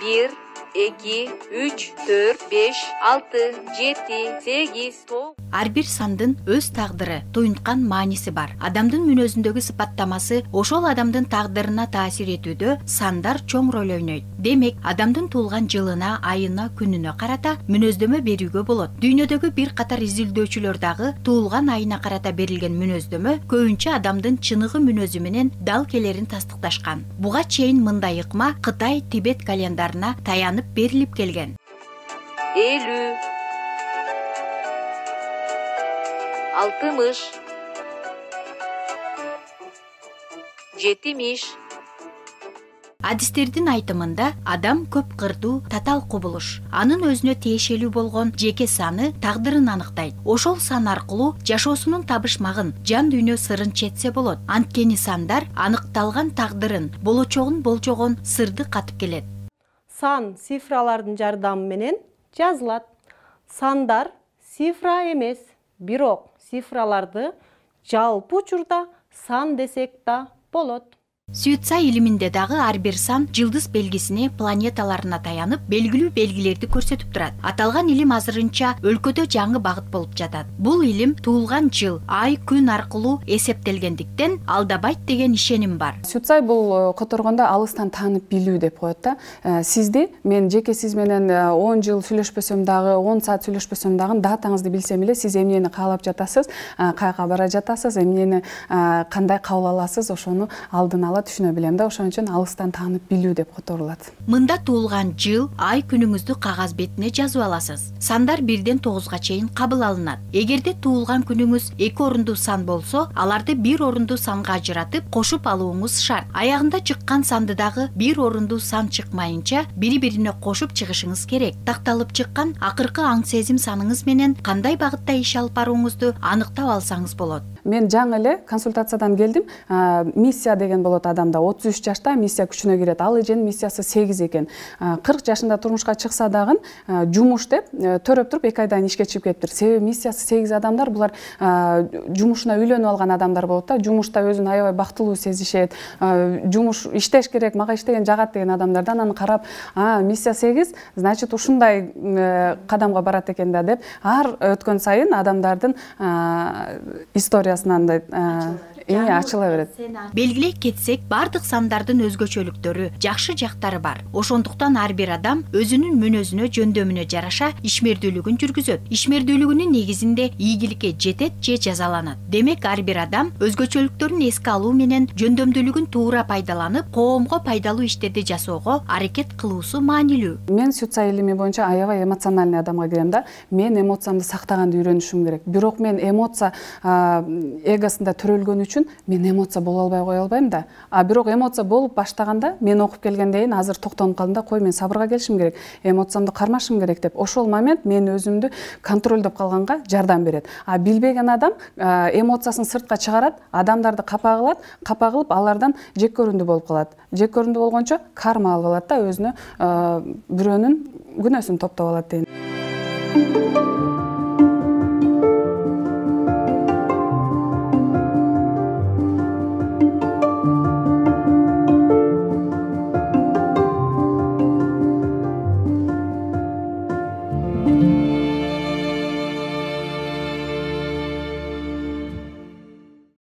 1, 2, 3, 4, 5, 6, 7, 8, 9. Ар бир сандын өз тагдыры, туюнткан мааниси бар. Адамдын мүнөзүндөгү сыпаттамасы ошол адамдын тагдырына таасир этүүдө сандар чоң роль ойнойт. Демек, адамдын туулган жылына, айына, күнүнө карата мүнөздөмө берүүгө болот. Дүйнөдөгү бир катар изилдөөчүлөр дагы туулган айына карата берилген мүнөздөмө көбүнчө адамдын чыныгы мүнөзү менен дал келерин тастыкташкан. Буга чейин мындай ыкма Кытай, Тибет календарына таянып берилип келген. 50, 60, 70. Адистердин айтымында адам көп кырдуу татал кубулуш. Анын өзүнө тиешелүү болгон жеке саны тагдырын аныктайт. Ошол сан аркылуу жашоосунун табышмагын, жан дүйнө сырын четсе болот. Анткени сандар аныкталган тагдырын, болочогун болжогон сырды катып келет. Сан цифралардын жардамы менен жазылат. Сандар цифра эмес, бирок цифраларды жалпы учурда сан десек да болот. Сүйүтса илиминде дагы ар бир сан жылдыз белгисине, планеталарына таянып, белгилүү белгилерди көрсөтүп турат. Аталган илим азырынча өлкөдө жаңы багыт болуп жатат. Бул илим туулган жыл, ай, күн аркылуу эсептелгендиктен алдабайт деген ишеним бар. Сүйүтсай бул которгондо алыстан таанып билүү деп коет да. Сизди мен жеке сиз менен 10 жыл сүйлөшпөсөм дагы, 10 саат сүйлөшпөсөм дагы датаңызды билсем эле сиз эмнени каалап жатасыз, каяка бара жатасыз, эмнени кандай кабыл аласыз, ошону алдын ала түшүнө билем да, ошон үчүн алыстан таанып билүү деп которулат. Мында туулган жыл, ай, күнүңүздү кагаз бетине жазып аласыз. Сандар 1-ден 9-га чейин кабыл алынат. Эгерде туулган күнүңүз 2 орундуу сан болсо, аларды 1 орундуу санга ажыратып кошуп алууңуз шарт. Аягында чыккан санды дагы 1 орундуу сан чыкмайынча бири-бирине кошуп чыгышыңыз керек. Такталып чыккан акыркы аң сезим саныңыз менен кандай багытта иш алып барууңузду аныктап алсаңыз болот. Мен жаңы эле консультациядан келдим. Миссия деген болот адамда. 33 жашта миссия күчүнө кирет. Ал эженин миссиясы 8 экен. 40 жашында турмушка чыкса дагы жумуш деп төрөп туруп 2 айдан ишке чыгып кетиптир. Себеби миссиясы 8 адамдар булар жумушуна үйлөнүп алган адамдар болот да. Жумушта өзүн аябай бактылуу сезишет. Жумуш иштеш керек, мага иштеген жагат деген адамдардан аны карап, миссия 8, значит ушундай кадамга барат экен да деп, ар өткөн сайын адамдардын история ачыла берет. Белгилей кетсек, бардык сандардын өзгөчөлүктөрү, жакшы жактары бар. Ошондуктан ар бир адам өзүнүн мүнөзүнө, жөндөмүнө жараша ишмердүүлүгүн жүргүзөт. Ишмердүүлүгүнүн негизинде ийгиликке жетет же жазаланат. Демек, ар бир адам өзгөчөлүктөрүн эске алуу менен жөндөмдүүлүгүн туура пайдаланып, коомго пайдалуу иштерди жасоого аракет кылуусу маанилүү. Мен сүйүтсай илими боюнча аябай эмоциональный адамга кирем да. Мен эмоциямды сактаганды үйрөнүшүм керек. Бирок мен эмоция эгосунда төрөлгөн үчүн мен эмоция боло албай кое албайм да. Бирок эмоция болуп баштаганда мен окуп келгенден азыр токтонуп калдым да, кой мен сабырга келишим керек, эмоциямды кармашым керек деп. Ошол момент мен өзүмдү контролдоп калганга жардам берет. Билбеген адам эмоциясын сыртка чыгарат, адамдарды капа кылып алардан жек көрүндү болуп калат. Жек көрүндү болгончо карма алып алат да, өзүнө бирөөнүн күнөөсүн топтоп алат дейм.